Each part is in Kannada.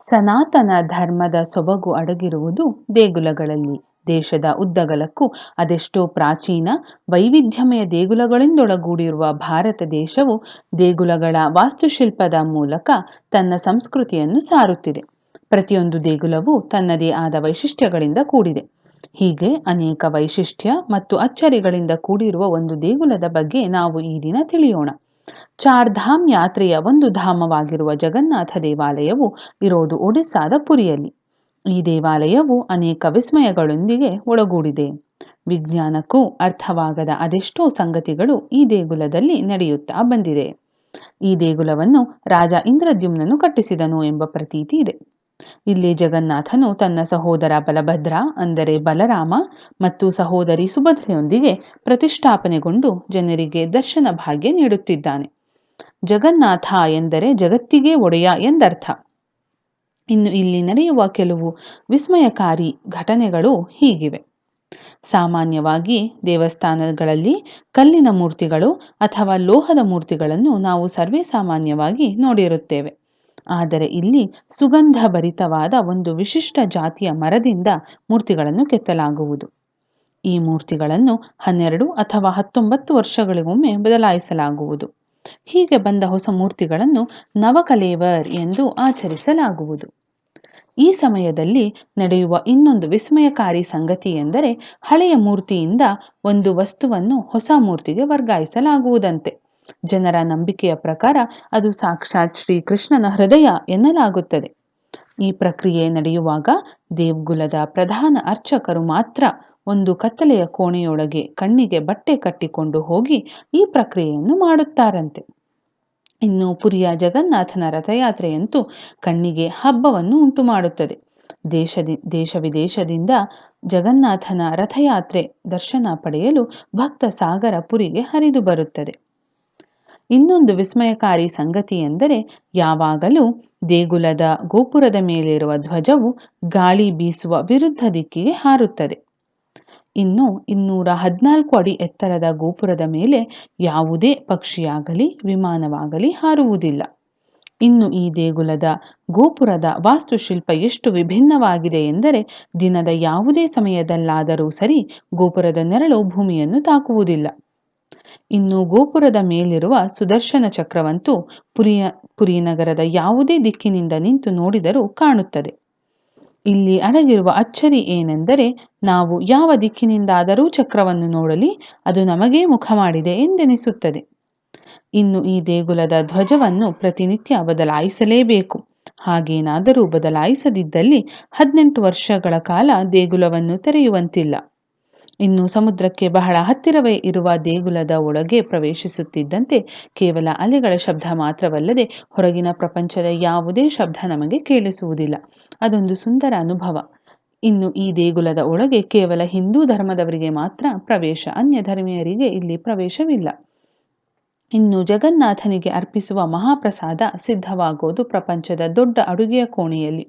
ಸನಾತನ ಧರ್ಮದ ಸೊಬಗು ಅಡಗಿರುವುದು ದೇಗುಲಗಳಲ್ಲಿ. ದೇಶದ ಉದ್ದಗಲಕ್ಕೂ ಅದೆಷ್ಟೋ ಪ್ರಾಚೀನ ವೈವಿಧ್ಯಮಯ ದೇಗುಲಗಳಿಂದೊಳಗೂಡಿರುವ ಭಾರತ ದೇಶವು ದೇಗುಲಗಳ ವಾಸ್ತುಶಿಲ್ಪದ ಮೂಲಕ ತನ್ನ ಸಂಸ್ಕೃತಿಯನ್ನು ಸಾರುತ್ತಿದೆ. ಪ್ರತಿಯೊಂದು ದೇಗುಲವೂ ತನ್ನದೇ ಆದ ವೈಶಿಷ್ಟ್ಯಗಳಿಂದ ಕೂಡಿದೆ. ಹೀಗೆ ಅನೇಕ ವೈಶಿಷ್ಟ್ಯ ಮತ್ತು ಅಚ್ಚರಿಗಳಿಂದ ಕೂಡಿರುವ ಒಂದು ದೇಗುಲದ ಬಗ್ಗೆ ನಾವು ಈ ದಿನ ತಿಳಿಯೋಣ. ಚಾರ್ಧಾಮ್ ಯಾತ್ರೆಯ ಒಂದು ಧಾಮವಾಗಿರುವ ಜಗನ್ನಾಥ ದೇವಾಲಯವು ಇರೋದು ಒಡಿಸ್ಸಾದ ಪುರಿಯಲ್ಲಿ. ಈ ದೇವಾಲಯವು ಅನೇಕ ವಿಸ್ಮಯಗಳೊಂದಿಗೆ ಒಳಗೂಡಿದೆ. ವಿಜ್ಞಾನಕ್ಕೂ ಅರ್ಥವಾಗದ ಅದೆಷ್ಟೋ ಸಂಗತಿಗಳು ಈ ದೇಗುಲದಲ್ಲಿ ನಡೆಯುತ್ತಾ ಬಂದಿದೆ. ಈ ದೇಗುಲವನ್ನು ರಾಜ ಇಂದ್ರದ್ಯುಮ್ನನು ಕಟ್ಟಿಸಿದನು ಎಂಬ ಪ್ರತೀತಿ ಇದೆ. ಇಲ್ಲಿ ಜಗನ್ನಾಥನು ತನ್ನ ಸಹೋದರ ಬಲಭದ್ರ ಅಂದರೆ ಬಲರಾಮ ಮತ್ತು ಸಹೋದರಿ ಸುಭದ್ರೆಯೊಂದಿಗೆ ಪ್ರತಿಷ್ಠಾಪನೆಗೊಂಡು ಜನರಿಗೆ ದರ್ಶನ ಭಾಗ್ಯ ನೀಡುತ್ತಿದ್ದಾನೆ. ಜಗನ್ನಾಥ ಎಂದರೆ ಜಗತ್ತಿಗೆ ಒಡೆಯ ಎಂದರ್ಥ. ಇನ್ನು ಇಲ್ಲಿ ನಡೆಯುವ ಕೆಲವು ವಿಸ್ಮಯಕಾರಿ ಘಟನೆಗಳು ಹೀಗಿವೆ. ಸಾಮಾನ್ಯವಾಗಿ ದೇವಸ್ಥಾನಗಳಲ್ಲಿ ಕಲ್ಲಿನ ಮೂರ್ತಿಗಳು ಅಥವಾ ಲೋಹದ ಮೂರ್ತಿಗಳನ್ನು ನಾವು ಸರ್ವೇ ಸಾಮಾನ್ಯವಾಗಿ ನೋಡಿರುತ್ತೇವೆ. ಆದರೆ ಇಲ್ಲಿ ಸುಗಂಧ ಭರಿತವಾದ ಒಂದು ವಿಶಿಷ್ಟ ಜಾತಿಯ ಮರದಿಂದ ಮೂರ್ತಿಗಳನ್ನು ಕೆತ್ತಲಾಗುವುದು. ಈ ಮೂರ್ತಿಗಳನ್ನು 12 ಅಥವಾ 19 ವರ್ಷಗಳಿಗೊಮ್ಮೆ ಬದಲಾಯಿಸಲಾಗುವುದು. ಹೀಗೆ ಬಂದ ಹೊಸ ಮೂರ್ತಿಗಳನ್ನು ನವಕಲೇವರ್ ಎಂದು ಆಚರಿಸಲಾಗುವುದು. ಈ ಸಮಯದಲ್ಲಿ ನಡೆಯುವ ಇನ್ನೊಂದು ವಿಸ್ಮಯಕಾರಿ ಸಂಗತಿ ಎಂದರೆ ಹಳೆಯ ಮೂರ್ತಿಯಿಂದ ಒಂದು ವಸ್ತುವನ್ನು ಹೊಸ ಮೂರ್ತಿಗೆ ವರ್ಗಾಯಿಸಲಾಗುವುದಂತೆ. ಜನರ ನಂಬಿಕೆಯ ಪ್ರಕಾರ ಅದು ಸಾಕ್ಷಾತ್ ಶ್ರೀಕೃಷ್ಣನ ಹೃದಯ ಎನ್ನಲಾಗುತ್ತದೆ. ಈ ಪ್ರಕ್ರಿಯೆ ನಡೆಯುವಾಗ ದೇಗುಲದ ಪ್ರಧಾನ ಅರ್ಚಕರು ಮಾತ್ರ ಒಂದು ಕತ್ತಲೆಯ ಕೋಣೆಯೊಳಗೆ ಕಣ್ಣಿಗೆ ಬಟ್ಟೆ ಕಟ್ಟಿಕೊಂಡು ಹೋಗಿ ಈ ಪ್ರಕ್ರಿಯೆಯನ್ನು ಮಾಡುತ್ತಾರಂತೆ. ಇನ್ನು ಪುರಿಯ ಜಗನ್ನಾಥನ ರಥಯಾತ್ರೆಯಂತೂ ಕಣ್ಣಿಗೆ ಹಬ್ಬವನ್ನು ಉಂಟು ಮಾಡುತ್ತದೆ. ದೇಶ ವಿದೇಶದಿಂದ ಜಗನ್ನಾಥನ ರಥಯಾತ್ರೆ ದರ್ಶನ ಪಡೆಯಲು ಭಕ್ತ ಸಾಗರ ಪುರಿಗೆ ಹರಿದು ಬರುತ್ತದೆ. ಇನ್ನೊಂದು ವಿಸ್ಮಯಕಾರಿ ಸಂಗತಿ ಎಂದರೆ ಯಾವಾಗಲೂ ದೇಗುಲದ ಗೋಪುರದ ಮೇಲಿರುವ ಧ್ವಜವು ಗಾಳಿ ಬೀಸುವ ವಿರುದ್ಧ ದಿಕ್ಕಿಗೆ ಹಾರುತ್ತದೆ. ಇನ್ನು 214 ಅಡಿ ಎತ್ತರದ ಗೋಪುರದ ಮೇಲೆ ಯಾವುದೇ ಪಕ್ಷಿಯಾಗಲಿ ವಿಮಾನವಾಗಲಿ ಹಾರುವುದಿಲ್ಲ. ಇನ್ನು ಈ ದೇಗುಲದ ಗೋಪುರದ ವಾಸ್ತುಶಿಲ್ಪ ಎಷ್ಟು ವಿಭಿನ್ನವಾಗಿದೆ ಎಂದರೆ ದಿನದ ಯಾವುದೇ ಸಮಯದಲ್ಲಾದರೂ ಸರಿ ಗೋಪುರದ ನೆರಳು ಭೂಮಿಯನ್ನು ತಾಕುವುದಿಲ್ಲ. ಇನ್ನು ಗೋಪುರದ ಮೇಲಿರುವ ಸುದರ್ಶನ ಚಕ್ರವಂತೂ ಪುರಿ ನಗರದ ಯಾವುದೇ ದಿಕ್ಕಿನಿಂದ ನಿಂತು ನೋಡಿದರೂ ಕಾಣುತ್ತದೆ. ಇಲ್ಲಿ ಅಡಗಿರುವ ಅಚ್ಚರಿ ಏನೆಂದರೆ ನಾವು ಯಾವ ದಿಕ್ಕಿನಿಂದಾದರೂ ಚಕ್ರವನ್ನು ನೋಡಲಿ ಅದು ನಮಗೇ ಮುಖ ಮಾಡಿದೆ ಎಂದೆನಿಸುತ್ತದೆ. ಇನ್ನು ಈ ದೇಗುಲದ ಧ್ವಜವನ್ನು ಪ್ರತಿನಿತ್ಯ ಬದಲಾಯಿಸಲೇಬೇಕು. ಹಾಗೇನಾದರೂ ಬದಲಾಯಿಸದಿದ್ದಲ್ಲಿ 18 ವರ್ಷಗಳ ಕಾಲ ದೇಗುಲವನ್ನು ತೆರೆಯುವಂತಿಲ್ಲ. ಇನ್ನು ಸಮುದ್ರಕ್ಕೆ ಬಹಳ ಹತ್ತಿರವೇ ಇರುವ ದೇಗುಲದ ಒಳಗೆ ಪ್ರವೇಶಿಸುತ್ತಿದ್ದಂತೆ ಕೇವಲ ಅಲೆಗಳ ಶಬ್ದ ಮಾತ್ರವಲ್ಲದೆ ಹೊರಗಿನ ಪ್ರಪಂಚದ ಯಾವುದೇ ಶಬ್ದ ನಮಗೆ ಕೇಳಿಸುವುದಿಲ್ಲ. ಅದೊಂದು ಸುಂದರ ಅನುಭವ. ಇನ್ನು ಈ ದೇಗುಲದ ಒಳಗೆ ಕೇವಲ ಹಿಂದೂ ಧರ್ಮದವರಿಗೆ ಮಾತ್ರ ಪ್ರವೇಶ, ಅನ್ಯ ಧರ್ಮೀಯರಿಗೆ ಇಲ್ಲಿ ಪ್ರವೇಶವಿಲ್ಲ. ಇನ್ನು ಜಗನ್ನಾಥನಿಗೆ ಅರ್ಪಿಸುವ ಮಹಾಪ್ರಸಾದ ಸಿದ್ಧವಾಗೋದು ಪ್ರಪಂಚದ ದೊಡ್ಡ ಅಡುಗೆಯ ಕೋಣೆಯಲ್ಲಿ.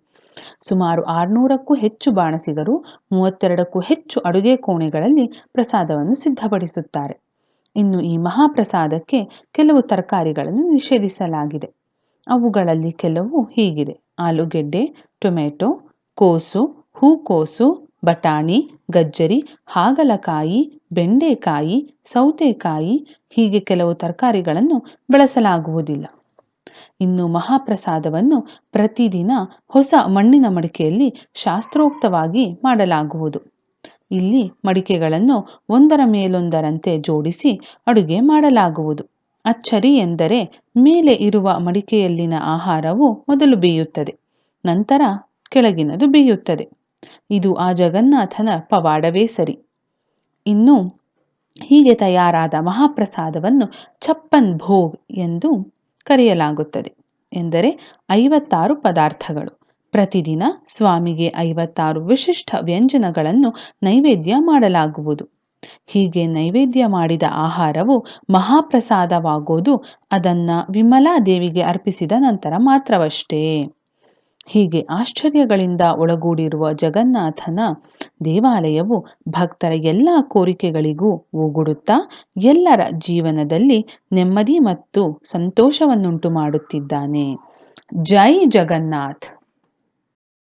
ಸುಮಾರು 600ಕ್ಕೂ ಹೆಚ್ಚು ಬಾಣಸಿಗರು 32ಕ್ಕೂ ಹೆಚ್ಚು ಅಡುಗೆ ಕೋಣೆಗಳಲ್ಲಿ ಪ್ರಸಾದವನ್ನು ಸಿದ್ಧಪಡಿಸುತ್ತಾರೆ. ಇನ್ನು ಈ ಮಹಾಪ್ರಸಾದಕ್ಕೆ ಕೆಲವು ತರಕಾರಿಗಳನ್ನು ನಿಷೇಧಿಸಲಾಗಿದೆ. ಅವುಗಳಲ್ಲಿ ಕೆಲವು ಹೀಗಿದೆ: ಆಲೂಗೆಡ್ಡೆ, ಟೊಮೆಟೊ, ಕೋಸು, ಹೂಕೋಸು, ಬಟಾಣಿ, ಗಜ್ಜರಿ, ಹಾಗಲಕಾಯಿ, ಬೆಂಡೆಕಾಯಿ, ಸೌತೆಕಾಯಿ ಹೀಗೆ ಕೆಲವು ತರಕಾರಿಗಳನ್ನು ಬಳಸಲಾಗುವುದಿಲ್ಲ. ಇನ್ನು ಮಹಾಪ್ರಸಾದವನ್ನು ಪ್ರತಿದಿನ ಹೊಸ ಮಣ್ಣಿನ ಮಡಿಕೆಯಲ್ಲಿ ಶಾಸ್ತ್ರೋಕ್ತವಾಗಿ ಮಾಡಲಾಗುವುದು. ಇಲ್ಲಿ ಮಡಿಕೆಗಳನ್ನು ಒಂದರ ಮೇಲೊಂದರಂತೆ ಜೋಡಿಸಿ ಅಡುಗೆ ಮಾಡಲಾಗುವುದು. ಅಚ್ಚರಿ ಎಂದರೆ ಮೇಲೆ ಇರುವ ಮಡಿಕೆಯಲ್ಲಿನ ಆಹಾರವು ಮೊದಲು ಬೇಯುತ್ತದೆ, ನಂತರ ಕೆಳಗಿನದು ಬೇಯುತ್ತದೆ. ಇದು ಆ ಜಗನ್ನಾಥನ ಪವಾಡವೇ ಸರಿ. ಇನ್ನು ಹೀಗೆ ತಯಾರಾದ ಮಹಾಪ್ರಸಾದವನ್ನು ಛಪ್ಪನ್ ಭೋಗ್ ಎಂದು ಕರೆಯಲಾಗುತ್ತದೆ. ಎಂದರೆ 56 ಪದಾರ್ಥಗಳು. ಪ್ರತಿದಿನ ಸ್ವಾಮಿಗೆ 56 ವಿಶಿಷ್ಟ ವ್ಯಂಜನಗಳನ್ನು ನೈವೇದ್ಯ ಮಾಡಲಾಗುವುದು. ಹೀಗೆ ನೈವೇದ್ಯ ಮಾಡಿದ ಆಹಾರವು ಮಹಾಪ್ರಸಾದವಾಗೋದು ಅದನ್ನ ವಿಮಲಾ ದೇವಿಗೆ ಅರ್ಪಿಸಿದ ನಂತರ ಮಾತ್ರವಷ್ಟೇ. ಹೀಗೆ ಆಶ್ಚರ್ಯಗಳಿಂದ ಒಳಗೂಡಿರುವ ಜಗನ್ನಾಥನ ದೇವಾಲಯವು ಭಕ್ತರ ಎಲ್ಲ ಕೋರಿಕೆಗಳಿಗೂ ಓಗೊಡುತ್ತಾ ಎಲ್ಲರ ಜೀವನದಲ್ಲಿ ನೆಮ್ಮದಿ ಮತ್ತು ಸಂತೋಷವನ್ನುಂಟು ಮಾಡುತ್ತಿದ್ದಾನೆ. ಜೈ ಜಗನ್ನಾಥ್.